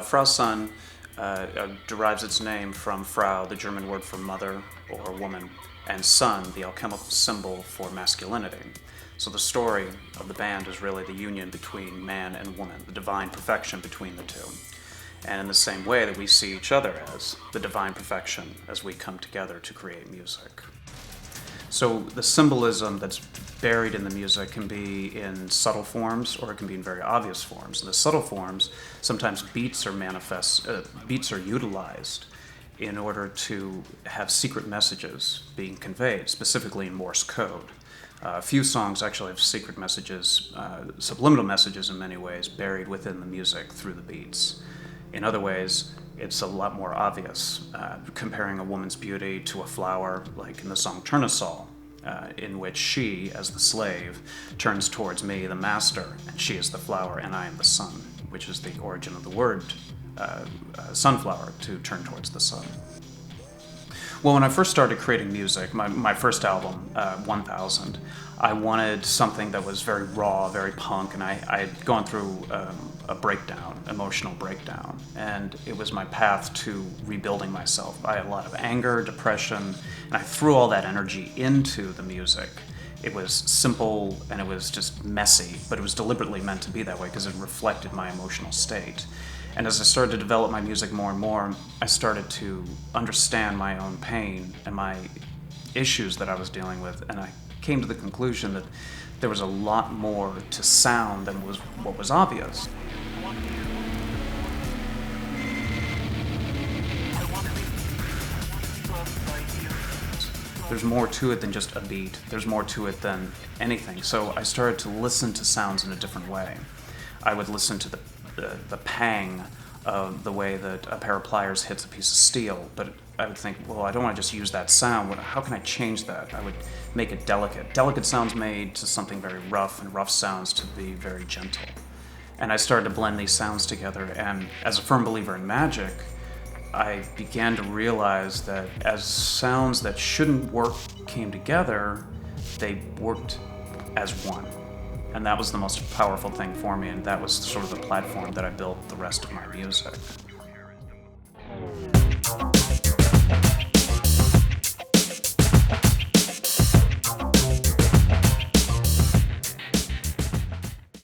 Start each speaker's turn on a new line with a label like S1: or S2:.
S1: Frau Sun derives its name from Frau, the German word for mother or woman, and Sun, the alchemical symbol for masculinity. So the story of the band is really the union between man and woman, the divine perfection between the two. And in the same way that we see each other as the divine perfection as we come together to create music. So the symbolism that's buried in the music can be in subtle forms or it can be in very obvious forms. In the subtle forms, sometimes beats are utilized in order to have secret messages being conveyed, specifically in Morse code. A few songs actually have secret messages, subliminal messages in many ways, buried within the music through the beats. In other ways, it's a lot more obvious, comparing a woman's beauty to a flower, like in the song Tournesol, in which she, as the slave, turns towards me, the master, and she is the flower and I am the sun, which is the origin of the word sunflower, to turn towards the sun. Well, when I first started creating music, my first album, 1000, I wanted something that was very raw, very punk, and I had gone through a breakdown, emotional breakdown, and it was my path to rebuilding myself. I had a lot of anger, depression, and I threw all that energy into the music. It was simple and it was just messy, but it was deliberately meant to be that way because it reflected my emotional state. And as I started to develop my music more and more, I started to understand my own pain and my issues that I was dealing with, and I came to the conclusion that there was a lot more to sound than what was obvious. There's more to it than just a beat. There's more to it than anything. So I started to listen to sounds in a different way. I would listen to the pang of the way that a pair of pliers hits a piece of steel, but I would think, well, I don't want to just use that sound. How can I change that? I would make it delicate. Delicate sounds made to something very rough, and rough sounds to be very gentle. And I started to blend these sounds together, and as a firm believer in magic, I began to realize that as sounds that shouldn't work came together, they worked as one. And that was the most powerful thing for me, and that was sort of the platform that I built the rest of my music.